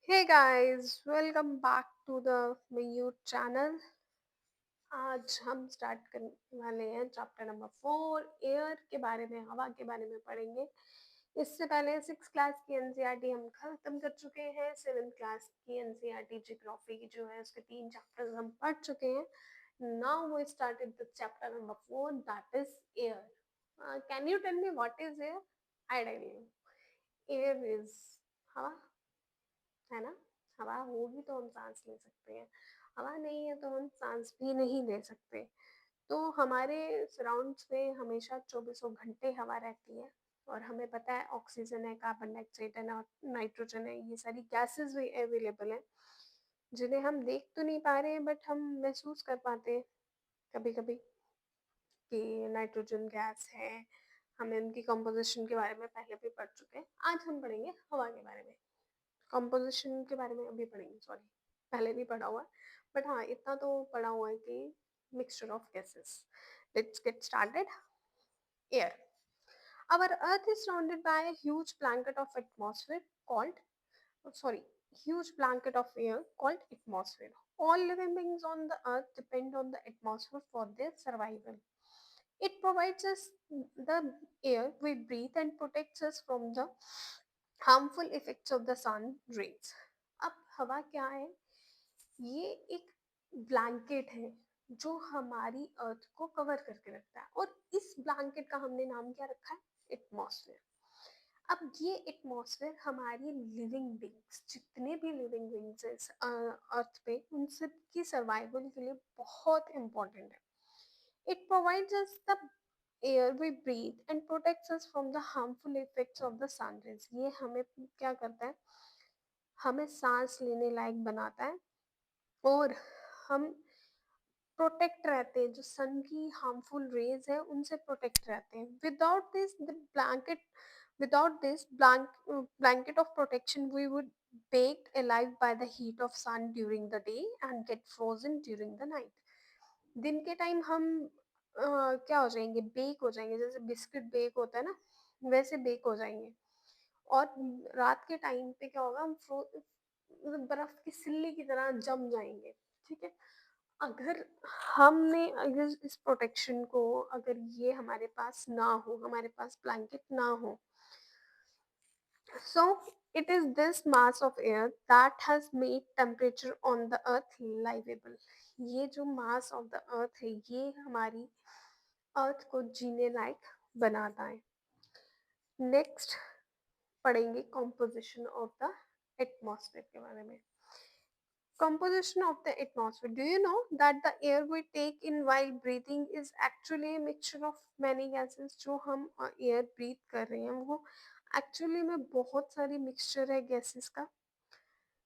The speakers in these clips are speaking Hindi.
Hey guys, welcome back to the my YouTube channel. आज हम स्टार्ट करने वाले हैं चैप्टर नंबर 4 एयर के बारे में, हवा के बारे में पढ़ेंगे। इससे पहले 6 क्लास की एनसीईआरटी हम खत्म कर चुके हैं। 7th क्लास की एनसीईआरटी ज्योग्राफी की जो है उसके 3 चैप्टर्स हम पढ़ चुके हैं। Now we started the chapter number 4 that is air. Can you tell me what is air? I tell you. Air is हवा, है ना? हवा होगी तो हम सांस ले सकते हैं, हवा नहीं है तो हम सांस भी नहीं ले सकते। तो हमारे सराउंड्स में हमेशा चौबीसों घंटे हवा रहती है और हमें पता है ऑक्सीजन है, कार्बन डाइऑक्साइड है, नाइट्रोजन है, ये सारी गैसेस भी अवेलेबल हैं जिन्हें हम देख तो नहीं पा रहे हैं बट हम महसूस कर पाते हैं कभी कभी कि नाइट्रोजन गैस है। हमें उनकी कंपोजिशन के बारे में पहले भी पढ़ चुके हैं। आज हम पढ़ेंगे हवा के बारे में। कंपोजिशन के बारे में अभी पढ़ेंगे, सॉरी, पहले भी पढ़ा हुआ है बट हाँ इतना तो पढ़ा हुआ है कि mixture of gases. Let's get started. Air, our earth is surrounded by a huge blanket of atmosphere called, sorry, huge blanket of air called atmosphere. All living beings on the earth depend on the atmosphere for their survival. It provides us the air we breathe and protects us from the harmful effects of the sun rays. अब हवा क्या है? ये एक ब्लैंकेट है जो हमारी अर्थ को कवर करके रखता है और इस ब्लैंकेट का हमने नाम क्या रखा है? एटमॉस्फेयर। अब ये एटमॉस्फेयर हमारी लिविंग बींग्स, जितने भी लिविंग बींग्स हैं अर्थ पे, उन सब की सर्वाइवल के लिए बहुत इंपॉर्टेंट है। It provides us the air we breathe and protects us from the harmful effects of the sun rays. ये हमें क्या करता है? हमें सांस लेने लायक बनाता है और हम प्रोटेक्ट रहते हैं, जो सन की हार्मफुल रेज है उनसे प्रोटेक्ट रहते हैं। Without this blanket of protection we would baked alive by the heat of sun during the day and get frozen during the night. दिन के टाइम हम क्या हो जाएंगे? बेक हो जाएंगे, जैसे बिस्किट बेक होता है ना, वैसे बेक हो जाएंगे। और रात के टाइम पे क्या होगा? हम मतलब बर्फ की सिल्ली की तरह जम जाएंगे। ठीक है, अगर हमने अगर इस प्रोटेक्शन को, अगर ये हमारे पास ना हो, हमारे पास ब्लैंकेट ना हो, so it is this mass of air that has made temperature on the earth livable. ये जो mass of the earth है ये हमारी अर्थ को जीने लायक बनाता है। नेक्स्ट पढ़ेंगे कॉम्पोजिशन ऑफ द एटमॉस्फेयर के बारे में। Composition of the atmosphere. Do you know that the air we take in while breathing is actually a mixture of many gases? जो हम एयर ब्रीथ कर रहे हैं वो एक्चुअली में बहुत सारी मिक्सचर है गैसेस का।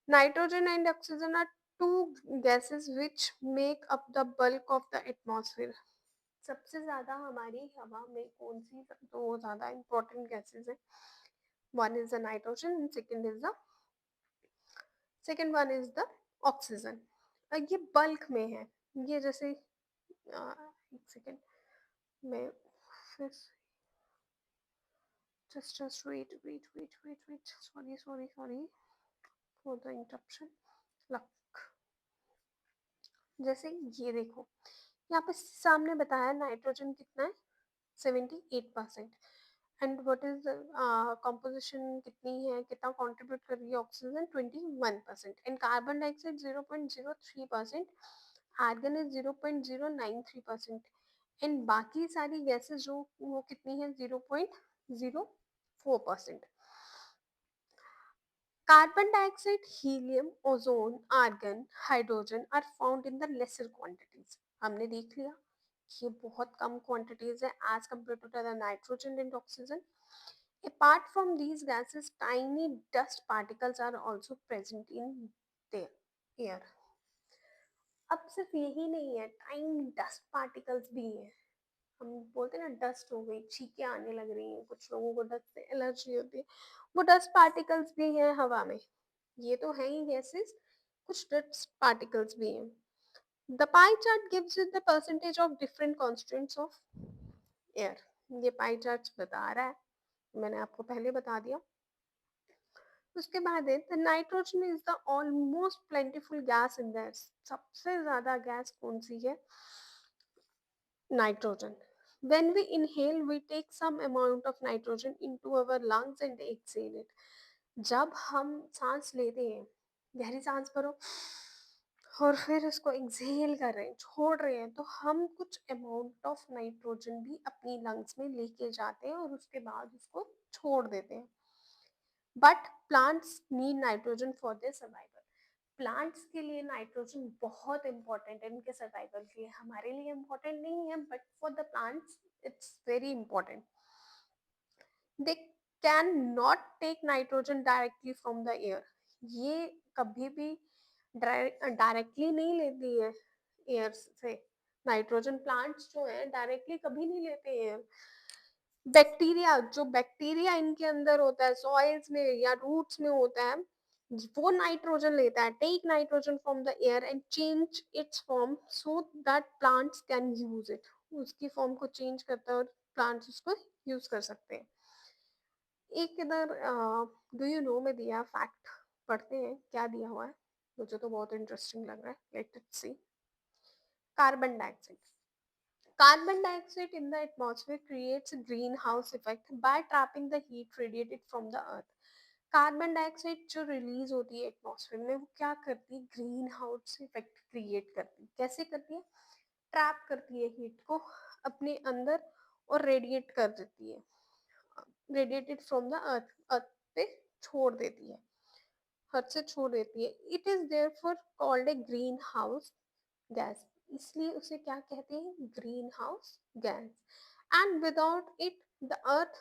Nitrogen and oxygen are two gases which make up the bulk of the atmosphere. सबसे ज्यादा हमारी हवा में कौन सी दो ज्यादा इंपॉर्टेंट गैसेस हैं? One is the nitrogen and second one is the oxygen. ये बल्क में है। ये जैसे एक सेकेंड में फिर just wait, sorry for the interruption. Look, जैसे ये देखो, यहाँ पे सामने बताया नाइट्रोजन कितना है? 78%। एंड व्हाट इज कंपोजिशन कितनी है, कितना कंट्रीब्यूट कर रही है? Oxygen 21% and carbon dioxide 0.03%, argon is 0.093% and बाकी सारी गैसेस जो वो कितनी है? 0.04%। Carbon dioxide, helium, ozone, argon, hydrogen are found in the lesser quantities. हमने देख लिया ये बहुत कम quantities है as compared to the nitrogen and oxygen. Apart from these gases, tiny dust particles are also present in the air. अब सिर्फ यही नहीं है, टाइनी डस्ट पार्टिकल्स भी हैं। हम बोलते हैं ना डस्ट हो गई, छींके आने लग रही हैं, कुछ लोगों को डस्ट से एलर्जी होती है, वो डस्ट पार्टिकल्स भी हैं हवा में। ये तो है ही गैसेस, कुछ डस्ट पार्टिकल्स भी हैं। The pie chart gives you the percentage of different constituents of air. ये पाई चार्ट बता रहा है, मैंने आपको पहले बता दिया। उसके बाद है the nitrogen is the almost प्लेंटिफुल gas in the, सबसे ज्यादा गैस कौन सी है? Nitrogen. When we inhale, we take some amount of nitrogen into our lungs and exhale it. जब हम सांस लेते हैं, गहरी सांस भरो और फिर उसको एक्सहेल कर रहे हैं, छोड़ रहे हैं, तो हम कुछ अमाउंट ऑफ नाइट्रोजन भी अपनी लंग्स में लेके जाते हैं और उसके बाद उसको छोड़ देते हैं. But plants need nitrogen for their survival. Plants के लिए नाइट्रोजन बहुत इंपॉर्टेंट है इनके सर्वाइवल के लिए. हमारे लिए इंपॉर्टेंट नहीं है, but for the plants it's very important. They can not take nitrogen directly from the air. ये कभी भी डायरेक्टली नहीं लेती है एयर से. नाइट्रोजन प्लांट्स जो है डायरेक्टली कभी नहीं लेते एयर. बैक्टीरिया, जो बैक्टीरिया इनके अंदर होता है सॉइल्स में या रूट्स में होता है, वो नाइट्रोजन लेता है. Take nitrogen from the air and change its form so that plants can use it. उसकी फॉर्म को चेंज करता है और प्लांट्स उसको यूज कर सकते हैं. एक इधर डू यू नो में दिया फैक्ट, पढ़ते हैं क्या दिया हुआ है. मुझे तो बहुत इंटरेस्टिंग लग रहा है. Let it see. Carbon dioxide. Carbon dioxide in the atmosphere creates a greenhouse effect by trapping the heat radiated from the earth. Carbon dioxide जो रिलीज होती है एटमॉस्फेयर में, वो क्या करती है? ग्रीन हाउस इफेक्ट क्रिएट करती है. कैसे करती है? ट्रैप करती है हीट को अपने अंदर और रेडिएट कर देती है. Radiated from the earth, earth पे छोड़ देती है, अर्थ से छोड़ देती है. It is therefore called a greenhouse gas. इसलिए उसे क्या कहते हैं? Greenhouse gas. And without it the earth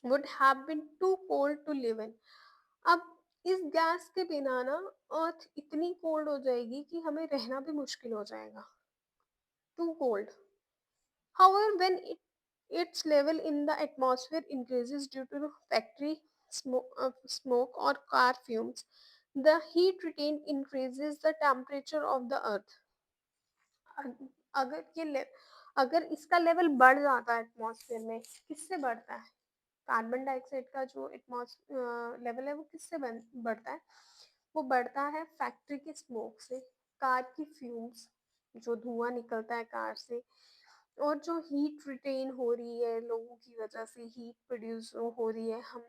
would have been too cold to live in. अब इस गैस के बिना ना अर्थ इतनी कोल्ड हो जाएगी कि हमें रहना भी मुश्किल हो जाएगा. Too cold. However, when its level in the atmosphere increases due to factory smoke or car fumes, the heat retained increases the temperature of the earth. अगर अगर इसका लेवल बढ़ जाता है एटमॉस्फेयर में, किससे बढ़ता है? कार्बन डाइऑक्साइड का जो एटमॉस्फेयर लेवल है वो किससे बढ़ता है? वो बढ़ता है फैक्ट्री के स्मोक से, कार की फ्यूम्स, जो धुआं निकलता है कार से, और जो हीट रिटेन हो रही है लोगों की वजह से, हीट प्रोड्यूस हो रही है, हम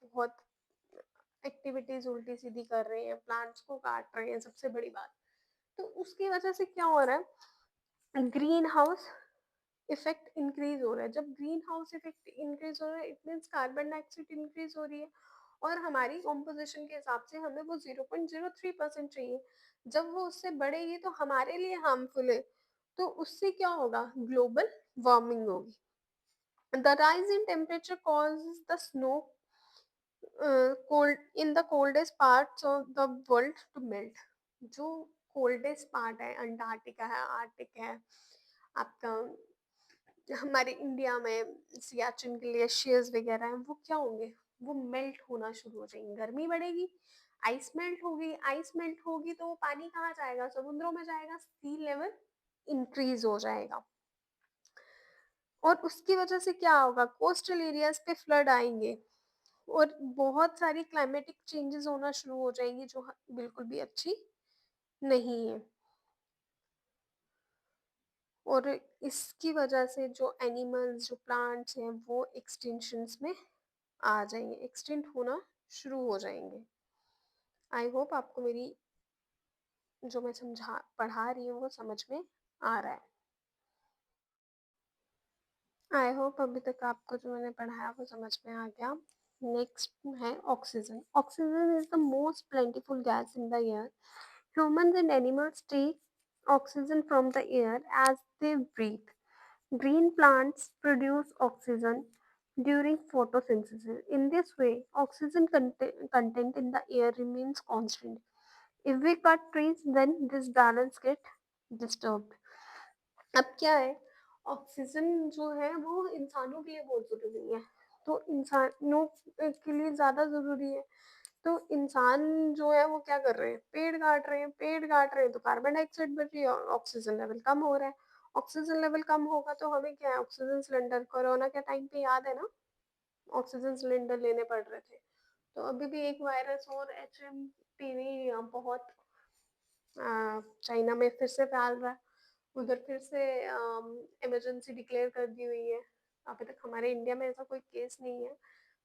बहुत एक्टिविटीज उल्टी सीधी कर रहे हैं, प्लांट्स को काट रहे हैं, सबसे बड़ी बात. तो उसकी वजह से क्या हो रहा है? ग्रीन हाउस इफेक्ट इंक्रीज हो रहा है. जब ग्रीन हाउस इफेक्ट इंक्रीज हो रहा है, it means carbon dioxide increase हो रही है. और हमारी कॉम्पोजिशन के हिसाब से हमें वो 0.03% चाहिए. जब वो उससे बढ़ेगी तो हमारे लिए हार्मफुल है. तो उससे क्या होगा? ग्लोबल वार्मिंग होगी. The rise in temperature causes the snow cold in the coldest parts of the world to melt. जो कोल्डेस्ट पार्ट है, अंटार्कटिका है, आर्टिक है, आपका हमारे इंडिया में सियाचिन ग्लेशियर्स वगैरह हैं, वो क्या होंगे? वो मेल्ट होना शुरू हो जाएंगे. गर्मी बढ़ेगी, आइस मेल्ट होगी. आइस मेल्ट होगी तो वो पानी कहाँ जाएगा? समुद्रों में जाएगा. सी लेवल इंक्रीज हो जाएगा. और उसकी वजह से क्या होगा? कोस्टल एरियाज पे फ्लड आएंगे और बहुत सारी क्लाइमेटिक चेंजेस होना शुरू हो जाएंगी, जो बिल्कुल भी अच्छी नहीं है. और इसकी वजह से जो एनिमल्स, जो प्लांट्स हैं, वो एक्सटिंक्शंस में आ जाएंगे, एक्सटिंक्ट होना शुरू हो जाएंगे. आई होप आपको मेरी जो मैं समझा पढ़ा रही हूँ वो समझ में आ रहा है. आई होप अभी तक आपको जो मैंने पढ़ाया वो समझ में आ गया. नेक्स्ट है oxygen. Oxygen is the most प्लेंटिफुल gas in the air. Humans and animals take oxygen from the air as they breathe. Green plants produce oxygen during photosynthesis. In this way, oxygen content in the air remains constant. If we cut trees, then this balance gets disturbed. अब क्या है? ऑक्सीजन जो है वो इंसानों के लिए बहुत जरूरी है. तो इंसानों के लिए ज्यादा जरूरी है. तो इंसान जो है वो क्या कर रहे हैं? पेड़ काट रहे हैं. पेड़ काट रहे हैं तो कार्बन डाइऑक्साइड बढ़ रही है और ऑक्सीजन लेवल कम हो रहा है. ऑक्सीजन लेवल कम होगा तो हमें क्या है? ऑक्सीजन सिलेंडर कोरोना के टाइम पे याद है ना, ऑक्सीजन सिलेंडर लेने पड़ रहे थे. तो अभी भी एक वायरस और एचएमपीवी बहुत चाइना में फिर से फैल रहा है। उधर फिर से इमरजेंसी डिक्लेयर कर दी हुई है। अभी तक हमारे इंडिया में ऐसा कोई केस नहीं है,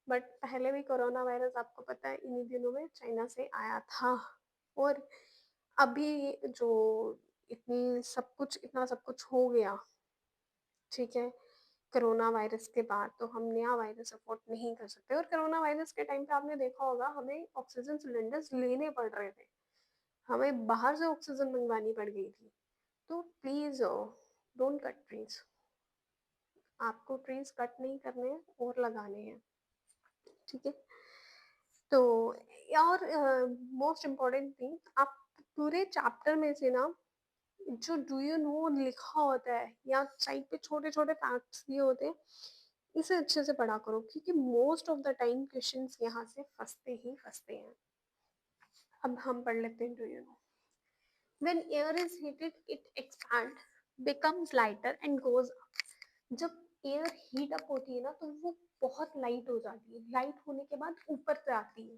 बट पहले भी कोरोना वायरस आपको पता है इन्हीं दिनों में चाइना से आया था। और अभी जो इतना सब कुछ हो गया, ठीक है, कोरोना वायरस के बाद तो हम नया वायरस अफोर्ड नहीं कर सकते। और कोरोना वायरस के टाइम पे आपने देखा होगा हमें ऑक्सीजन सिलेंडर्स लेने पड़ रहे थे, हमें बाहर से ऑक्सीजन मंगवानी पड़ गई थी। तो प्लीज डोंट कट ट्रीज, आपको ट्रीज कट नहीं करने हैं और लगाने हैं, ठीक है। तो और मोस्ट इम्पोर्टेंट थिंग, आप पूरे चैप्टर में से ना जो डू यू नो लिखा होता है या साइड पे छोटे छोटे फैक्ट्स दिए होते हैं, इसे अच्छे से पढ़ा करो, क्योंकि most of the time questions यहाँ से फंसते हैं। अब हम पढ़ लेते हैं do you no. When air is heated it expand, becomes lighter and goes up. जब एयर हीट अप होती है ना तो वो बहुत लाइट हो जाती है, लाइट होने के बाद ऊपर से आती है।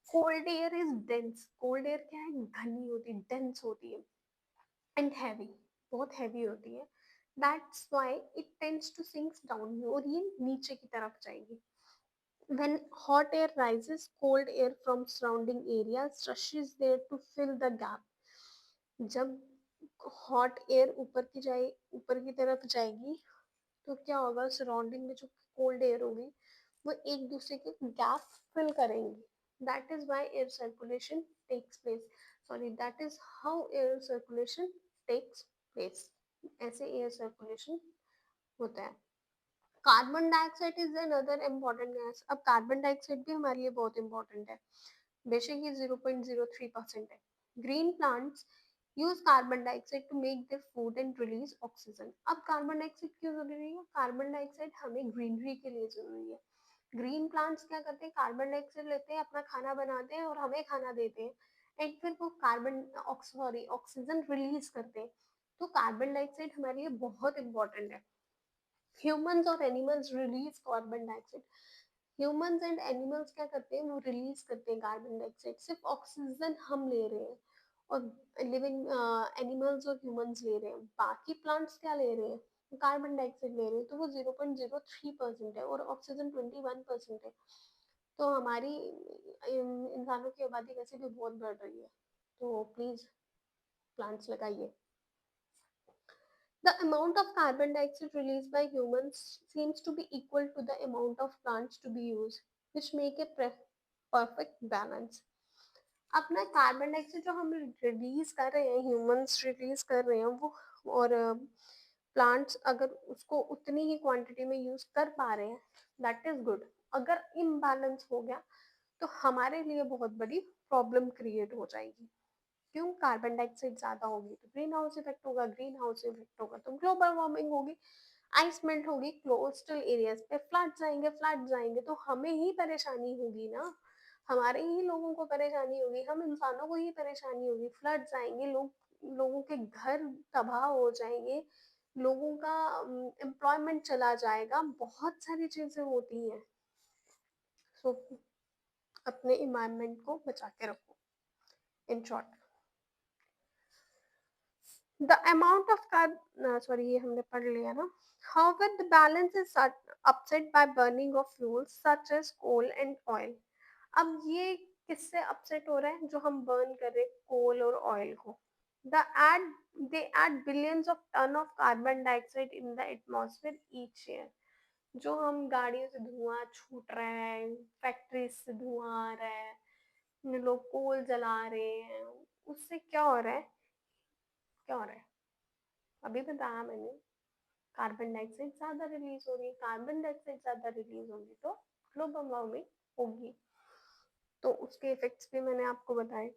Cold air is dense, cold air क्या है, घनी होती है, डेंस होती है, एंड हैवी, बहुत हैवी होती है। That's why it tends to sinks down, और ये नीचे की तरफ जाएगी। When hot air rises, cold air from surrounding areas rushes there to fill the gap. जब हॉट एयर ऊपर की तरफ जाएगी तो क्या होगा, सराउंडिंग में जो कोल्ड एयर होगी वो एक दूसरे के गैप फिल करेंगी। That is why air circulation takes place, sorry that is how air circulation takes place, ऐसे एयर सर्कुलेशन होता है। Carbon dioxide is another important gas. अब कार्बन डाइऑक्साइड भी हमारे लिए बहुत इंपॉर्टेंट है, बेशक ये 0.03% है। Green plants use carbon dioxide to make their food and release oxygen. अब कार्बन डाइऑक्साइड क्यों जरूरी है, कार्बन डाइऑक्साइड हमें ग्रीनरी के लिए जरूरी है। ग्रीन प्लांट्स क्या करते हैं, कार्बन डाइऑक्साइड लेते हैं, अपना खाना बनाते हैं और हमें खाना देते हैं, एंड फिर वो ऑक्सीजन रिलीज करते हैं। तो कार्बन डाइऑक्साइड हमारे लिए बहुत इंपॉर्टेंट है। ह्यूमंस और animals release carbon dioxide. Humans and animals क्या करते हैं, वो रिलीज करते हैं कार्बन डाइऑक्साइड, सिर्फ ऑक्सीजन हम ले रहे हैं और लिविंग एनिमल्स और ह्यूमंस ले रहे हैं। बाकी प्लांट्स क्या ले रहे हैं, कार्बन डाइऑक्साइड ले रहे हैं। तो वो 0.03% है और ऑक्सीजन 21% है। तो हमारी इंसानों की आबादी वैसे भी बहुत बढ़ रही है, तो प्लीज प्लांट्स लगाइए। The amount of carbon dioxide released by humans seems to be equal to the amount of plants to be used, which make a perfect balance. अपना कार्बन डाइऑक्साइड जो हम रिलीज कर रहे हैं, ह्यूमंस रिलीज कर रहे हैं वो, और प्लांट्स अगर उसको उतनी ही क्वांटिटी में यूज कर पा रहे हैं, दैट इज गुड। अगर इम्बैलेंस हो गया तो हमारे लिए बहुत बड़ी प्रॉब्लम क्रिएट हो जाएगी। क्यों, कार्बन डाइऑक्साइड ज्यादा होगी तो ग्रीन हाउस इफेक्ट होगा, ग्रीन हाउस इफेक्ट होगा तो ग्लोबल वार्मिंग होगी, आइस मेल्ट होगी, कोस्टल एरियाज पे फ्लड्स आएंगे तो हमें ही परेशानी होगी ना, हमारे ही लोगों को परेशानी होगी, हम इंसानों को ही परेशानी होगी। फ्लड्स आएंगे, लोगों के घर तबाह हो जाएंगे, लोगों का एम्प्लॉयमेंट चला जाएगा, बहुत सारी चीजें होती हैं। सो अपने इन्वायरमेंट को बचा के रखो। In short, the amount of sorry ये हमने पढ़ लिया ना। However, the balance is upset by burning of fuels such as coal and oil. अब ये किससे अपसेट हो रहा है, जो हम बर्न कर रहे हैं कोल और ऑयल को। the add they add billions of ton of carbon dioxide in the atmosphere each year. जो हम गाड़ियों से धुआं छूट रहा है, फैक्ट्रीज से धुआं आ रहा है, लोग कोल जला रहे हैं, उससे क्या हो रहा है, क्या हो रहा है, अभी बताया मैंने, कार्बन डाइऑक्साइड ज्यादा रिलीज हो रही है। कार्बन डाइऑक्साइड ज्यादा रिलीज होगी तो ग्लोबल वार्मिंग होगी, तो उसके इफेक्ट्स भी मैंने आपको बताए।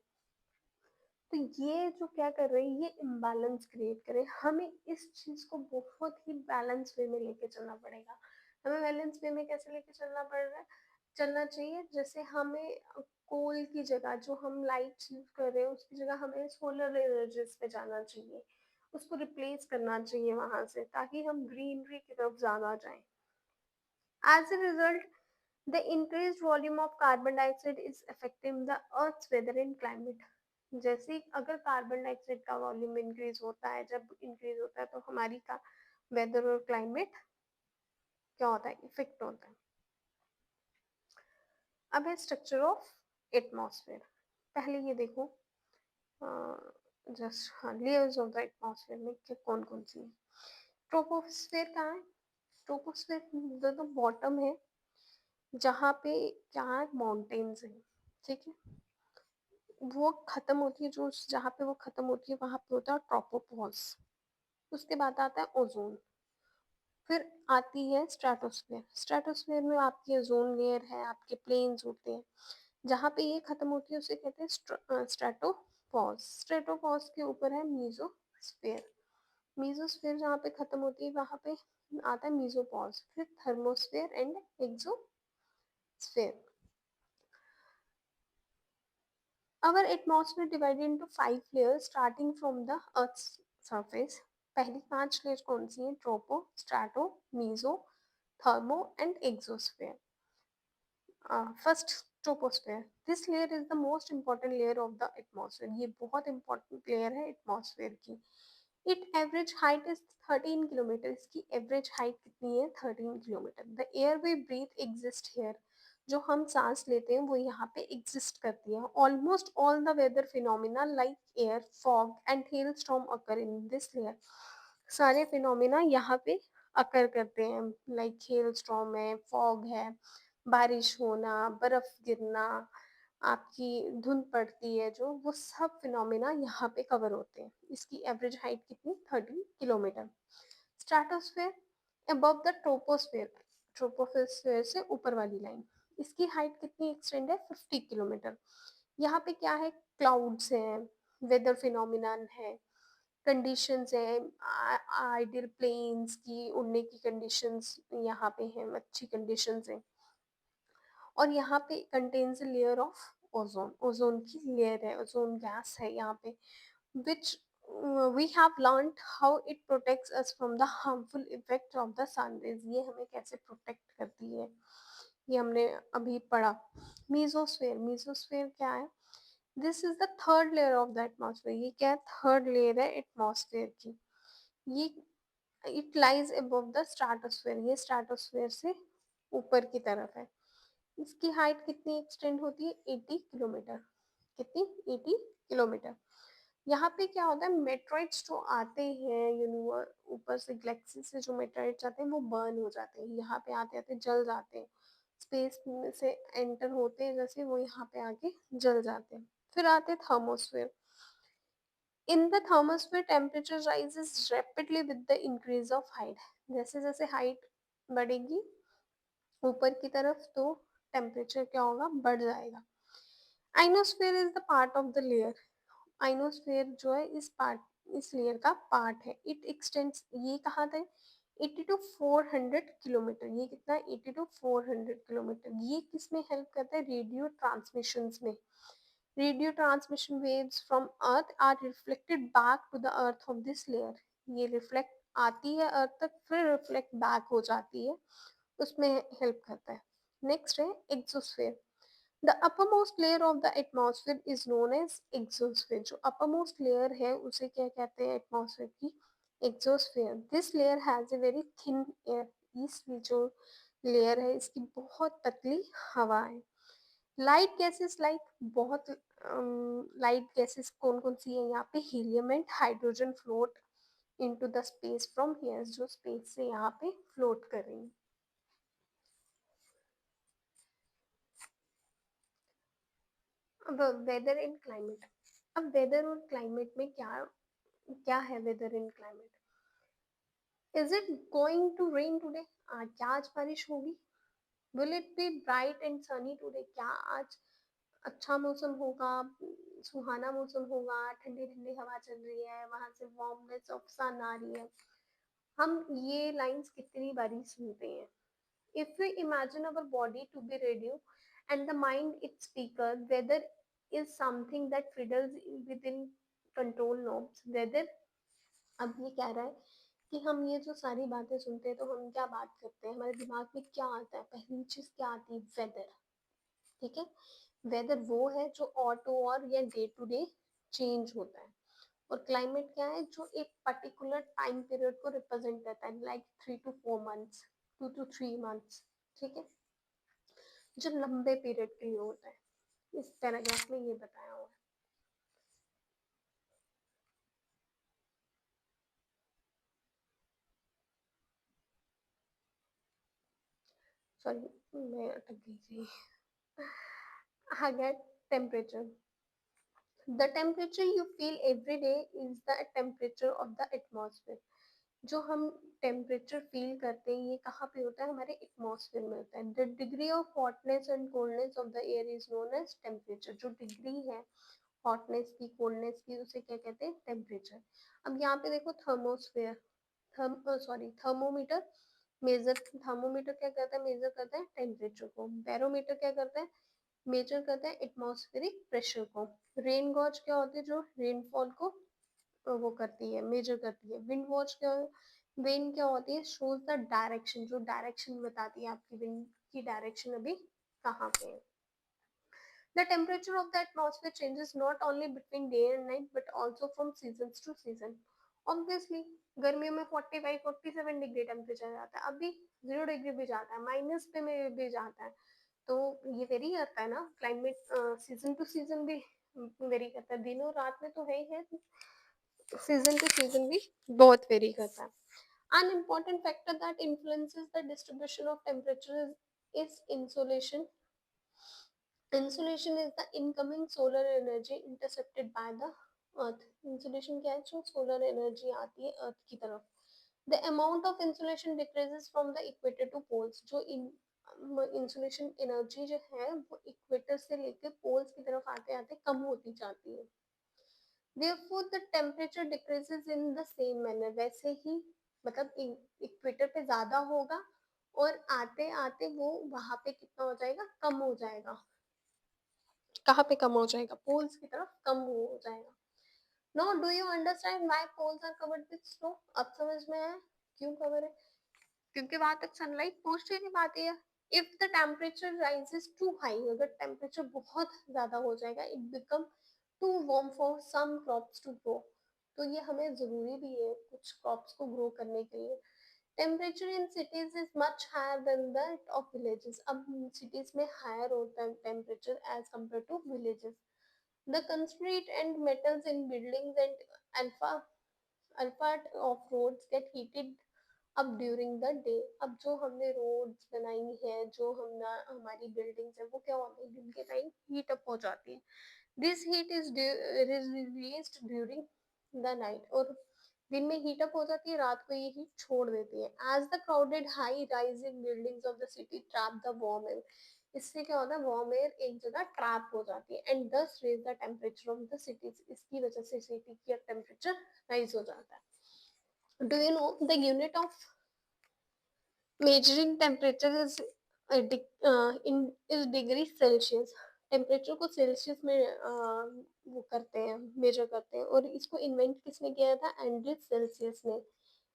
तो ये जो क्या कर रहे हैं, ये इम्बैलेंस क्रिएट करे, हमें इस चीज को बहुत ही बैलेंस वे में लेके चलना पड़ेगा। हमें बैलेंस वे में कैसे लेके चलना पड़ रहा है, चलना चाहिए, जैसे हमें कोल की जगह जो हम लाइट यूज कर रहे हैं उसकी जगह हमें सोलर एनर्जीज पे जाना चाहिए, उसको रिप्लेस करना चाहिए वहां से, ताकि हम ग्रीनरी की तरफ ज्यादा जाएं। As a result, The increased volume of carbon dioxide is affecting the earth's weather and climate. जैसे अगर कार्बन डाइऑक्साइड का वॉल्यूम इंक्रीज होता है, जब इंक्रीज होता है तो हमारी का वेदर और क्लाइमेट क्या होता है, इफेक्ट होता है. अब है स्ट्रक्चर ऑफ एटमॉस्फेयर. पहले ये देखो, जस्ट हाँ, लेयर्स ऑफ द एटमॉस्फेयर में क्या कौन कौन सी है. ट्रोपोस्फेयर कहाँ है? ट्रोपोस्फेयर द बॉटम है, जहाँ पे क्या है, माउंटेन्स है. ठीक है, वो खत्म होती है, जो जहाँ पे वो खत्म होती है वहां पे होता है ट्रोपोपॉज. उसके बाद आता है ओजोन. फिर आती है स्ट्रेटोस्फेयर. स्ट्रेटोस्फेयर में आपकी ओजोन लेयर है, आपके प्लेन्स होते हैं. जहाँ पे ये खत्म होती है उसे कहते हैं स्ट्रेटोपॉज. स्ट्रेटोपॉज के ऊपर है मीजोस्फेयर. मीजोस्फेयर जहाँ पे खत्म होती है वहां पे आता है मीजोपॉज. फिर thermosphere and exosphere. Our atmosphere divided into 5 layers starting from the Earth's surface. पहली 5 लेयर कौन सी हैं? Tropo, strato, meso, thermo and exosphere. First, troposphere. This layer is the most important layer of the atmosphere. ये बहुत इंपॉर्टेंट लेयर है एटमॉस्फेयर की. It average height is 13 kilometre. इसकी एवरेज हाइट कितनी है? 13 kilometre. The air we breathe exist here. जो हम सांस लेते हैं वो यहाँ पे एग्जिस्ट करती है. Almost all the weather phenomena like air, fog and hailstorm occur in this layer. सारे फिनोमिना यहाँ पे अकर करते हैं. लाइक हेल स्टॉर्म है, फॉग है, बारिश होना, बर्फ गिरना, आपकी धुंध पड़ती है, जो वो सब फिनोमिना यहाँ पे कवर होते हैं. इसकी एवरेज हाइट कितनी? 13 kilometre. Stratosphere above the troposphere. Troposphere से ऊपर वाली लाइन. इसकी हाइट कितनी एक्सटेंड है? 50 किलोमीटर. यहाँ पे क्या है? क्लाउड्स हैं, वेदर फिनोमिनन है, कंडीशंस है, आइडियल प्लेन्स की उड़ने की कंडीशंस यहाँ पे हैं, अच्छी कंडीशंस हैं. और यहाँ पे contains layer of ozone. Ozone की लेयर है, ओजोन गैस है यहाँ पे, which we have learned how it protects us from the harmful effect of the sun rays. ये हमें कैसे प्रोटेक्ट करती है ये हमने अभी पढ़ा. मीजोस्फेयर. मीजोस्फेयर क्या है? This is the third layer of the atmosphere. ये क्या है? थर्ड लेयर है एटमॉस्फेयर की. ये it lies above the stratosphere. ये स्ट्रेटोस्फेयर से ऊपर की तरफ है. इसकी हाइट कितनी एक्सटेंड होती है? 80 किलोमीटर. कितनी? 80 किलोमीटर. यहाँ पे क्या होता है? मेट्रॉइड्स जो आते हैं यूनिवर्स ऊपर से, गैलेक्सी से जो मेट्रॉइड्स आते हैं वो बर्न हो जाते हैं. यहाँ पे आते आते जल जाते हैं. स्पेस में से एंटर होते हैं जैसे, वो यहाँ पे आके जल जाते हैं. फिर आते हैं thermosphere. In the thermosphere temperature rises rapidly with the increase of height. जैसे जैसे हाइट बढ़ेगी ऊपर की तरफ तो टेम्परेचर क्या होगा? बढ़ जाएगा. Ionosphere is the part of the layer. Ionosphere जो है इस लेयर का पार्ट है. It extends. ये कहाँ तक? 80 टू 400 किलोमीटर. ये कितना? 80 टू 400 किलोमीटर. ये किस में हेल्प करता है? रेडियो ट्रांसमिशन में. Radio transmission waves from earth are reflected back to the earth of this layer. ये रिफ्लेक्ट आती है अर्थ तक, फिर रिफ्लेक्ट बैक हो जाती है, उसमें हेल्प करता है. नेक्स्ट है exosphere. The uppermost layer of the atmosphere is known as exosphere. जो uppermost layer है उसे क्या कहते हैं एटमॉस्फेयर की? Exosphere. This layer has a very thin air. इसकी जो लेयर है इसकी बहुत पतली हवा है. लाइट गैसेस लाइक बहुत लाइट गैसेस कौन कौन सी है यहाँ पे? Helium and hydrogen float into the space from here. जो स्पेस से यहाँ पे फ्लोट कर रही है. अब वेदर एंड क्लाइमेट. अब वेदर और क्लाइमेट में क्या क्या है? Weather in climate. Is it going to rain today? क्या आज बारिश होगी? Will it be bright and Sunny today? क्या आज अच्छा मौसम होगा, सुहाना मौसम होगा, ठंडी ठंडी हवा चल रही है, वहां से वार्मनेस ऑफ सन आ रही है. हम ये लाइंस कितनी बारी सुनते हैं. If we imagine our body to be radio and the mind its speaker, weather is something that fiddles within control knobs. Weather, अब ये कह रहा है कि हम ये जो सारी बातें सुनते हैं तो हम क्या बात करते हैं, हमारे दिमाग में क्या आता है, पहली चीज क्या आती है, वेदर। ठीक है, वेदर वो है जो ऑटो और या डे टू डे चेंज होता है। और क्लाइमेट क्या है, जो एक पर्टिकुलर टाइम पीरियड को रिप्रेजेंट करता है, like 3 to 4 months, 2 to 3 months। ठीक है, जो लंबे पीरियड के लिए होता है, इस पैराग्राफ में ये बताया हुआ है। सॉरी, मैं अटक गई थी। आगे, temperature. The temperature you feel every day is the temperature of the atmosphere। जो हम टेम्परेचर फील करते हैं ये कहाँ पे होता है, हमारे एटमॉस्फेयर में होता है। The degree of hotness and coldness of the air is known as temperature. जो डिग्री है हॉटनेस की, कोल्डनेस की, उसे क्या कहते हैं, टेम्परेचर। अब यहाँ पे देखो, थर्मोस्फेयर, थर्मोमीटर मेजर, थर्मोमीटर क्या करता है, मेजर करता है टेम्परेचर को। बैरोमीटर क्या करता है, मेजर करता है एटमॉस्फेरिक प्रेशर को। रेन गॉज क्या होती है, जो रेनफॉल को वो करती है, मेजर करती है। विंड वॉच क्या, विंड क्या होती है, शोज द डायरेक्शन, जो डायरेक्शन बताती है आपकी विंड की डायरेक्शन अभी कहाँ पे है। The temperature of the atmosphere changes not only between day and night but also from seasons to season. Obviously, गर्मियों में 45-47 डिग्री टेम्परेचर जाता है, अभी 0 डिग्री भी जाता है, माइनस पे में भी जाता है। तो ये वेरी करता है ना, क्लाइमेट सीजन टू सीजन भी वेरी करता है, दिनों रात में तो है ही है, सीजन टू सीजन भी बहुत वेरी करता है। An important factor that influences the distribution of temperature is insolation. Insolation is the incoming solar energy intercepted by the earth। Insolation क्या है, जो solar energy आती है earth की तरफ। The amount of insolation decreases from the equator to poles। जो insolation energy जो है वो equator से लेके poles की तरफ आते आते कम होती जाती है। Therefore the temperature decreases in the same manner। वैसे ही मतलब इक्वेटर पे ज्यादा होगा और आते आते वो वहां पे कितना हो जाएगा, कम हो जाएगा। कहाँ पे कम हो जाएगा, पोल्स की तरफ कम हो जाएगा। No, do you understand why poles are covered with snow. अब समझ में आया क्यों कवर है, क्योंकि वहां तक सनलाइट पहुंचने की बात है। If the temperature rises too high, अगर टेम्परेचर बहुत ज्यादा हो जाएगा, it become too warm for some crops to grow. तो ये हमें जरूरी भी है कुछ क्रॉप्स को ग्रो करने के लिए। Temperature in cities is much higher than that of villages. अब सिटीज में हायर होता है temperature as compare to villages. The concrete and metals in buildings and alpha of roads get heated up during the day। अब जो हमने रोड्स बनाई है, जो हमारी बिल्डिंग्स है, वो क्या होती है, दिन के टाइम हीट अप हो जाती है। This heat is released during the night. और दिन में हीट अप हो जाती है, रात को ये हीट छोड़ देती है। As the crowded high rising buildings of the city trap the warm air. इससे क्या होता है, वार्म एयर एक जगह ट्रैप हो जाती है and this raise the temperature of the cities. इसकी वजह से सिटी की टेम्परेचर राइज हो जाता है। Do you know the unit of measuring temperature is in is degree Celsius. Temperature को सेल्सियस में वो करते हैं, मेजर करते हैं। और इसको इन्वेंट किसने किया था, एंड्रिस सेल्सियस ने।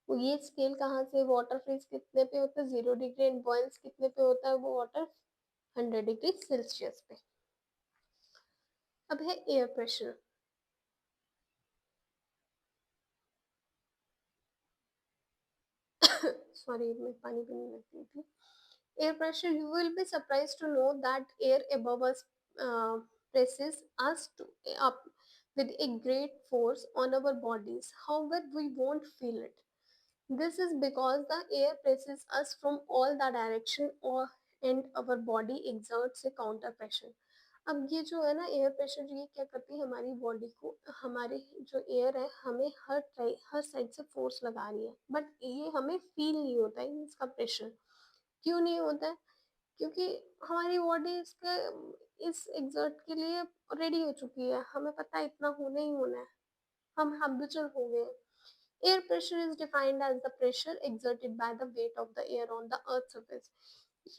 वो ये स्केल कहाँ से, वाटर फ्रीज कितने पे होता है, 0 डिग्री, एंड बॉइल्स कितने पे होता है वो वाटर, 100 डिग्री सेल्सियस पे। अब है एयर प्रेशर। सॉरी, मैं पानी पीने लग गई थी। Air pressure, you will be surprised to know that air above us presses us up with a great force on our bodies. However, we won't feel it. This is because the air presses us from all the direction and our body exerts a counter pressure। अब ये जो है ना एयर प्रेशर, ये क्या करती है, हमारी बॉडी को, हमारे जो एयर है हमें हर साइड से फोर्स लगा रही है, बट ये हमें फील नहीं होता है इसका प्रेशर। क्यों नहीं होता है, क्योंकि हमारी बॉडी इसके इस एग्जर्ट के लिए रेडी हो चुकी है, हमें पता है इतना होना ही होना है, हम हैबिचुअल हो गए हैं। Air pressure is defined as the pressure exerted by the weight of the air on the earth surface.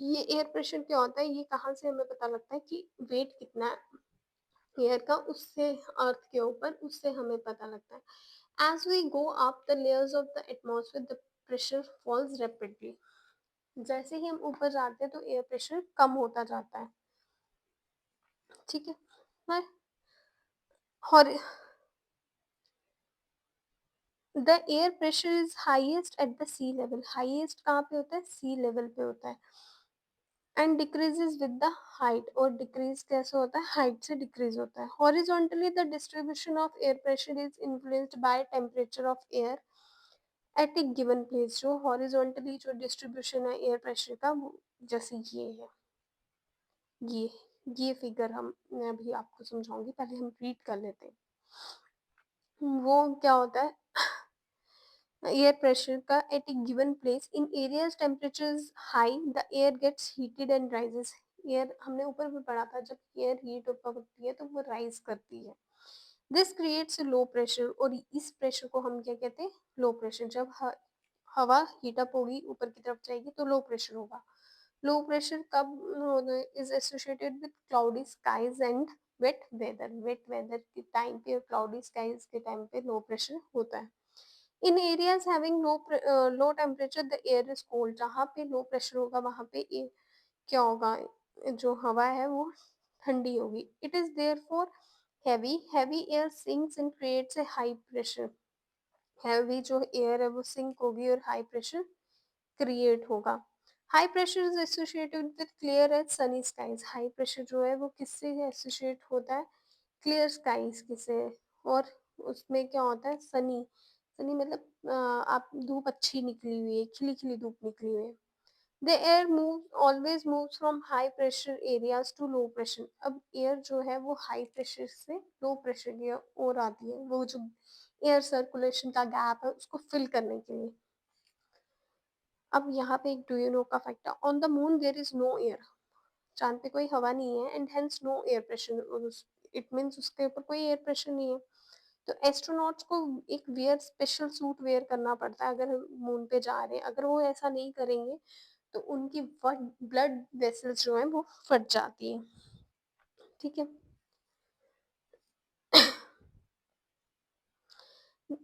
ये एयर प्रेशर क्या होता है, ये कहाँ से हमें पता लगता है कि वेट कितना है एयर का, उससे अर्थ के ऊपर, उससे हमें पता लगता है। As we go up the layers of the atmosphere, the pressure falls rapidly. जैसे ही हम ऊपर जाते हैं तो एयर प्रेशर कम होता जाता है, ठीक है। मैं और the air pressure is highest at the sea level, highest कहाँ पे होता है, सी लेवल पे होता है। And decreases with the height, और डिक्रीज कैसे होता है, हाइट से डिक्रीज होता है। Horizontally the distribution of air pressure is influenced by temperature of air at a given place. जो हॉरिजॉन्टली जो डिस्ट्रीब्यूशन है एयर प्रेशर का, जैसे ये है, ये ये फिगर हम मैं अभी आपको समझाऊंगी, पहले हम रीड कर लेते हैं। वो क्या होता है, एयर प्रेशर का at a given place in areas temperature is high, the air gets heated and rises. Air हमने ऊपर भी पढ़ा था, जब एयर हीट ऊपर होती है तो वो राइज करती है। दिस क्रिएट्स लो प्रेशर, और इस प्रेशर को हम क्या कहते हैं, लो प्रेशर। जब हवा हीट अप होगी, ऊपर की तरफ जाएगी तो लो प्रेशर होगा। लो प्रेशर कब is associated with cloudy skies and wet weather, wet weather के टाइम पे और क्लाउडी स्काईज के टाइम पे लो प्रेशर होता है। In areas having low temperature the air is cold, जहाँ पे लो प्रेशर होगा वहाँ पे क्या होगा, जो हवा है वो ठंडी होगी। It is there for heavy air sinks and creates a high pressure. Heavy जो एयर है वो सिंक होगी और हाई प्रेशर क्रिएट होगा। High pressure is associated with clear and sunny skies, high pressure जो है वो किससे एसोसिएट होता है, क्लियर स्काईज किसे, और उसमें क्या होता है, सनी, सनी मतलब आप धूप अच्छी निकली हुई है, खिली खिली धूप निकली हुई है। The air move always moves from high pressure areas to low pressure. अब एयर जो है वो हाई प्रेशर से लो प्रेशर की ओर आती है, वो जो एयर सर्कुलेशन का गैप है उसको फिल करने के लिए। अब यहाँ पे एक डू यू नो का फैक्ट है, on the moon there is no air, चांद पे कोई हवा नहीं है, and hence no air pressure, it means उसके ऊपर कोई एयर प्रेशर नहीं है। तो एस्ट्रोनॉट्स को एक वेयर स्पेशल सूट वेयर करना पड़ता है अगर मून पे जा रहे हैं। अगर वो ऐसा नहीं करेंगे तो उनकी ब्लड वेसल्स जो है वो फट जाती है, ठीक है।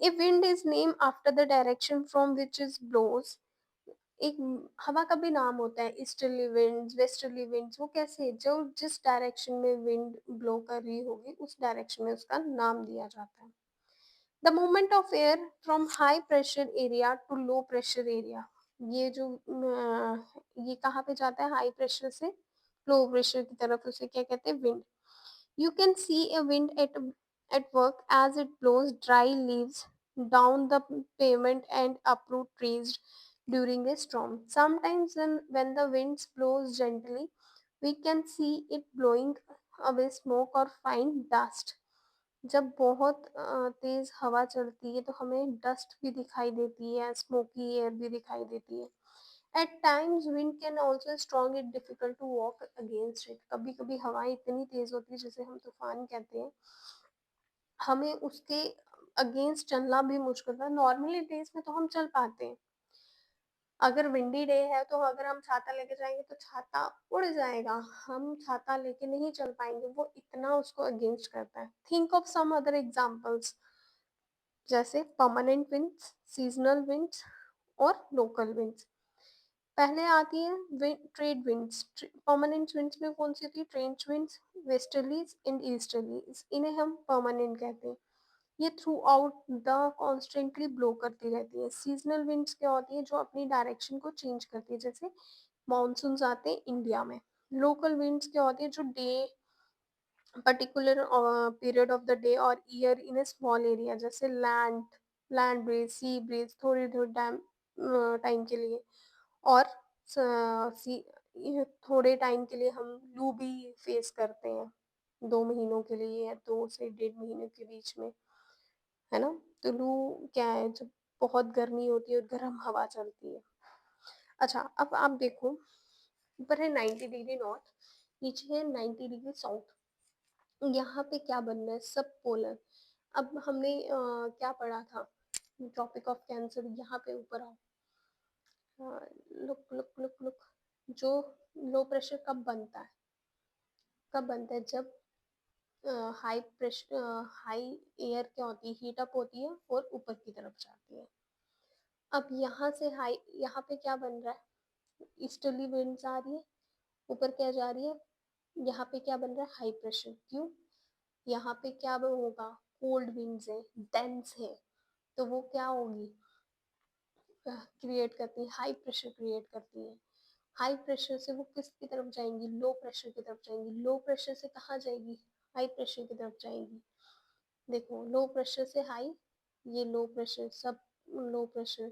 A wind is name after the direction from which is blows. एक हवा का भी नाम होता है, ईस्टर्ली विंड्स, वेस्टर्ली विंड्स। वो कैसे, जो जिस डायरेक्शन में विंड ब्लो कर रही होगी उस डायरेक्शन में उसका नाम दिया जाता है। The movement of air from high pressure area to low pressure area, ये जो ये कहाँ पे जाता है, हाई प्रेशर से लो प्रेशर की तरफ, उसे क्या कहते हैं, wind. You can see a wind at work as it blows dry leaves down the pavement and uproot trees during a storm. Sometimes when the wind blows gently, we can see it blowing away smoke or fine dust. जब बहुत तेज हवा चलती है तो हमें डस्ट भी दिखाई देती है, स्मोकी एयर भी दिखाई देती है। At times wind can also strong it difficult to walk against it, कभी कभी हवाएं इतनी तेज होती है जिसे हम तूफान कहते हैं, हमें उसके अगेंस्ट चलना भी मुश्किल है। नॉर्मली डेज में तो हम चल पाते हैं, अगर विंडी डे है तो अगर हम छाता लेके जाएंगे तो छाता उड़ जाएगा, हम छाता लेके नहीं चल पाएंगे, वो इतना उसको अगेंस्ट करता है। Think of some other examples, जैसे परमानेंट विंड्स, सीजनल विंड्स और लोकल विंड्स। पहले आती है ट्रेड विंड्स। परमानेंट विंड्स में कौन सी होती है, trade winds, westerlies and easterlies, इन्हें हम परमानेंट कहते हैं। ये through out the constantly blow करती रहती है। सीजनल विंड्स क्या होती है, जो अपनी डायरेक्शन को चेंज करती है, जैसे मानसून आते हैं इंडिया में। लोकल विंड्स क्या होती है, जो day particular period of the day और year in a small area, जैसे लैंड ब्रीज, सी ब्रीज, थोड़ी थोड़ी टाइम टाइम के लिए, और ये थोड़े टाइम के लिए हम लू भी फेस करते हैं, 2 महीनों के लिए या 2 से 1.5 महीने के बीच में, है ना। तो लू क्या है, जब बहुत गर्मी होती है और गर्म हवा चलती है। अच्छा, अब आप देखो, ऊपर है 90 डिग्री नॉर्थ, नीचे है 90 डिग्री साउथ। यहाँ पे क्या बनना है, सब पोलर। अब हमने क्या पढ़ा था, ट्रॉपिक ऑफ कैंसर, यहाँ पे ऊपर आओ। लुक लुक लुक लुक, जो लो प्रेशर कब बनता है, कब बनता है, जब हाई प्रेशर हाई एयर क्या होती है, हीट अप होती है और ऊपर की तरफ जाती है। अब यहाँ से हाई, यहाँ पे क्या बन रहा है, ईस्टर्ली विंड्स आ रही है, ऊपर क्या जा रही है, यहाँ पे क्या बन रहा है, हाई प्रेशर। क्यों? यहाँ पे क्या होगा, कोल्ड विंड्स है, डेंस है, तो वो क्या होगी, क्रिएट करती है, हाई प्रेशर क्रिएट करती है। हाई प्रेशर से वो किसकी तरफ जाएंगी, लो प्रेशर की तरफ जाएंगी। लो प्रेशर से कहाँ जाएगी, हाई प्रेशर की तरफ जाएगी। देखो, लो प्रेशर से हाई, ये लो प्रेशर, सब लो प्रेशर,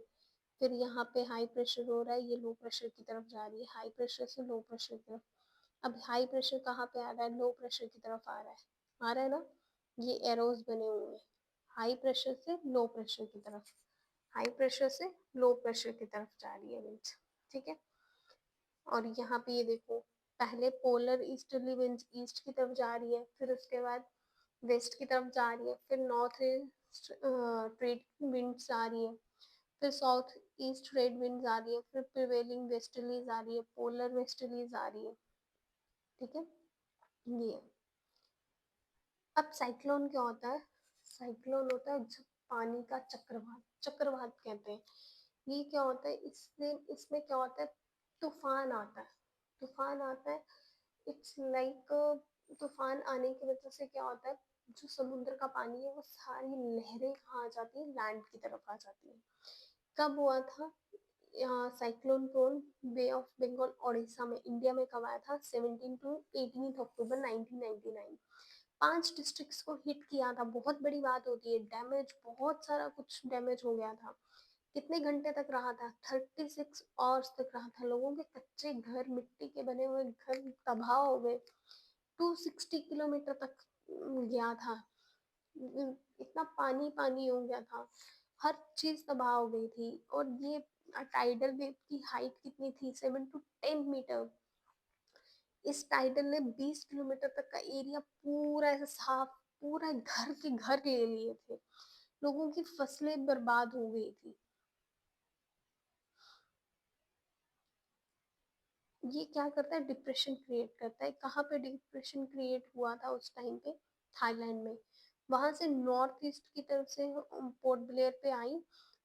फिर यहाँ पे हाई प्रेशर हो रहा है, ये लो प्रेशर की तरफ जा रही है, हाई प्रेशर से लो प्रेशर की तरफ। अब हाई प्रेशर कहाँ पे आ रहा है, लो प्रेशर की तरफ आ रहा है ना, ये एरोज बने हुए हैं, हाई प्रेशर से लो प्रेशर की तरफ, हाई प्रेशर से लो प्रेशर की तरफ जा रही है विंड्स, ठीक है। और यहाँ पे ये देखो, पहले पोलर ईस्टर्ली विंड्स ईस्ट की तरफ जा रही है, फिर उसके बाद वेस्ट की तरफ जा रही है, फिर नॉर्थ ईस्ट ट्रेड विंड्स आ रही है, फिर साउथ ईस्ट ट्रेड विंड्स आ रही है, फिर प्रिवेलिंग वेस्टर्लीज आ रही है, पोलर वेस्टर्लीज आ रही है, ठीक है। ये अब साइक्लोन क्या होता है, साइक्लोन होता है जब पानी का चक्रवात, चक्रवात कहते हैं। ये क्या होता है, इसमें क्या होता है, तूफान आता है, तूफान आता है। इट्स लाइक तूफान आने की वजह से क्या होता है, जो समुद्र का पानी है वो सारी लहरें कहाँ आ जाती है, लैंड की तरफ आ जाती है। कब हुआ था साइक्लोन टोन, बे ऑफ बंगाल ओडिशा में, इंडिया में कब आया था, 17 टू 18 अक्टूबर 1999। 5 डिस्ट्रिक्ट्स को हिट किया था, बहुत बड़ी बात होती है, डैमेज बहुत सारा कुछ डैमेज हो गया था। कितने घंटे तक रहा था, 36 आवर्स तक रहा था। लोगों के कच्चे घर, मिट्टी के बने हुए घर तबाह हो गए। 260 किलोमीटर तक गया था, इतना पानी पानी हो गया था, हर चीज तबाह हो गई थी। और ये टाइडल वेव की हाइट कितनी थी, 7 to 10 मीटर। इस टाइडल ने 20 किलोमीटर तक का एरिया पूरा ऐसे साफ, पूरा घर के घर ले लिए थे, लोगों की फसलें बर्बाद हो गई थी। ये क्या करता है, डिप्रेशन क्रिएट करता है। कहाँ पे डिप्रेशन क्रिएट हुआ था उस टाइम पे, थाईलैंड में। वहां से नॉर्थ ईस्ट की तरफ से पोर्ट ब्लेयर पे आई,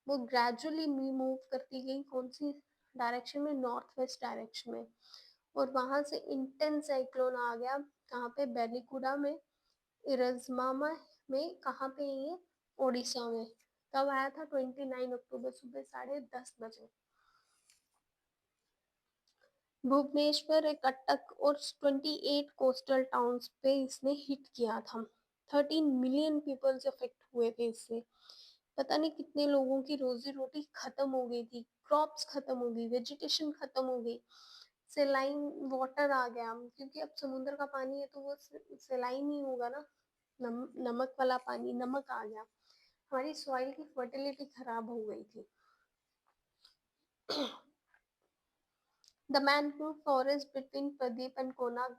वो ग्रेजुअली मूव करती गई, कौन सी डायरेक्शन में, नॉर्थ वेस्ट डायरेक्शन में। और वहां से इंटेंस साइक्लोन आ गया, कहाँ पे, बेलिकुडा में, इरजमामा में, कहाँ पे ये, ओडिशा में। कब आया था, 29 अक्टूबर, सुबह 10:30 बजे। भुवनेश्वर, एक कटक और 28 कोस्टल टाउन्स पे इसने हिट किया था। 13 मिलियन पीपल्स अफेक्ट हुए थे इससे। पता नहीं कितने लोगों की रोजी रोटी खत्म हो गई थी, क्रॉप्स खत्म हो गई, वेजिटेशन खत्म हो गई, सेलाइन वाटर आ गया, क्योंकि अब समुद्र का पानी है तो वो सेलाइन ही होगा ना, नमक वाला पानी, नमक आ गया। हमारी सॉइल की फर्टिलिटी खराब हो गई थी। The mangrove forest between Paradip and Konark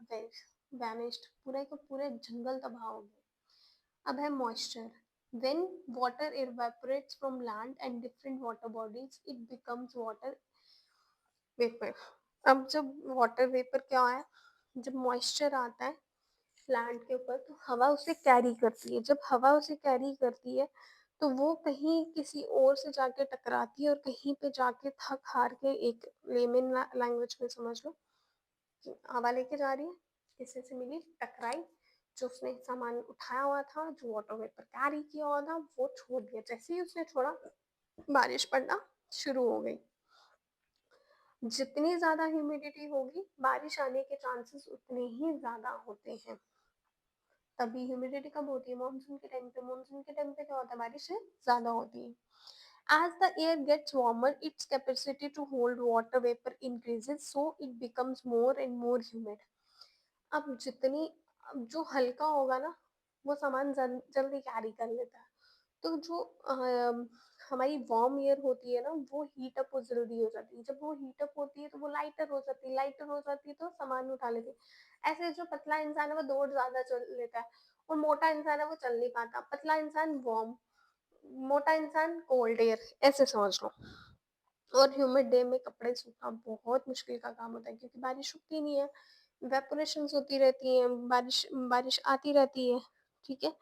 vanished, पूरे को पूरे जंगल तबाह हो गए। अब है moisture, when water evaporates from land and different water bodies it becomes water vapor। अब जब वाटर वेपर क्या है, जब मॉइस्चर आता है लैंड के ऊपर तो हवा उसे कैरी करती है, जब हवा उसे कैरी करती है तो वो कहीं किसी और से जाके टकराती है, और कहीं पे जाके थक हार के, एक लेमन लैंग्वेज में समझ लो, हवा लेके जा रही है, किसी से मिली, टकराई, जो उसने सामान उठाया हुआ था, जो वाटर वेपर कैरी किया हुआ था, वो छोड़ दिया। जैसे ही उसने छोड़ा, बारिश पड़ना शुरू हो गई। जितनी ज्यादा ह्यूमिडिटी होगी, बारिश आने के चांसेस उतने ही ज्यादा होते हैं। तभी ह्यूमिडिटी कब होती है, मानसून के टाइम पे। मानसून के टाइम पे क्या होता है, बारिश ज्यादा होती है। As the air gets warmer, its capacity to hold water vapor increases, so it becomes more and more humid। अब जितनी, अब जो हल्का होगा ना, वो सामान जल्दी कैरी कर लेता है। तो जो हमारी वार्म एयर होती है ना, वो हीट अप जल्दी हो जाती है। जब वो हीट अप होती है तो वो लाइटर हो जाती है, लाइटर हो जाती है तो सामान उठा लेती है। ऐसे जो पतला इंसान है वो दौड़ ज्यादा चल लेता है, और मोटा इंसान है वो चल नहीं पाता। पतला इंसान वार्म, मोटा इंसान कोल्ड एयर, ऐसे समझ लो। और ह्यूमिड डे में कपड़े सूखना बहुत मुश्किल का काम होता है, क्योंकि बारिश रुकती नहीं है, वेपोरेशंस होती रहती हैं, बारिश बारिश आती रहती है, ठीक है?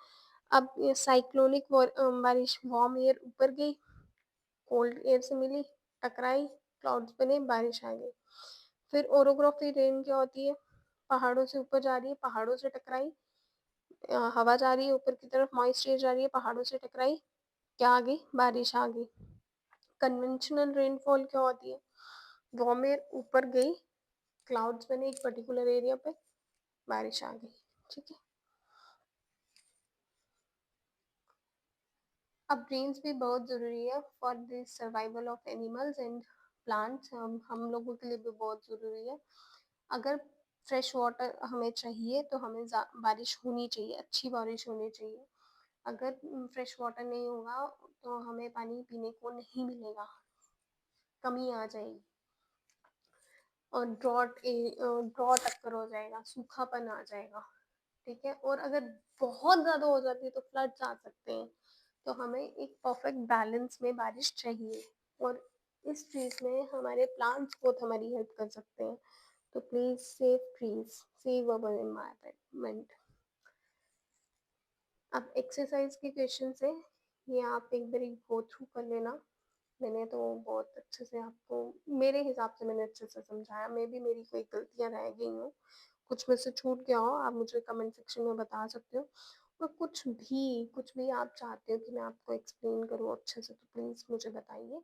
अब ये साइक्लोनिक बारिश, वार्म एयर ऊपर गई, कोल्ड एयर से मिली, टकराई, क्लाउड्स बने, बारिश आ गई। फिर ओरोग्राफी रेन क्या होती है? पहाड़ों से ऊपर जा रही है, पहाड़ों से टकराई, हवा जा रही है ऊपर की तरफ, मॉइस्ट एयर जा रही है, पहाड़ों से टकराई, क्या आ गई? बारिश आ गई। कन्वेंशनल रेनफॉल क्या होती है? वार्म एयर ऊपर गई, क्लाउड्स बने एक पर्टिकुलर एरिया पे, बारिश आ गई, ठीक है? अब रेन्स भी बहुत ज़रूरी है for the survival of animals and plants, हम लोगों के लिए भी बहुत ज़रूरी है। अगर फ्रेश वाटर हमें चाहिए तो हमें बारिश होनी चाहिए, अच्छी बारिश होनी चाहिए। अगर फ्रेश वाटर नहीं होगा तो हमें पानी पीने को नहीं मिलेगा, कमी आ जाएगी और ड्रॉट अक्कर हो जाएगा, सूखापन आ जाएगा, ठीक है? और अगर बहुत ज़्यादा हो जाती है तो फ्लड्स आ सकते हैं। तो हमें एक परफेक्ट बैलेंस में बारिश चाहिए और इस चीज़ में हमारे प्लांट्स बहुत हमारी हेल्प कर सकते हैं। तो please save trees, save our environment. अब एक्सरसाइज के क्वेश्चन है, ये आप एक बार गो थ्रू कर लेना। मैंने तो बहुत अच्छे से आपको, मेरे हिसाब से मैंने अच्छे से समझाया, मे बी मेरी कोई गलतियाँ रह गई हों, कुछ में से छूट गया हो, आप मुझे कमेंट सेक्शन में बता सकते हो। और कुछ भी आप चाहते हो कि मैं आपको एक्सप्लेन करूँ अच्छे से तो प्लीज़ मुझे बताइए।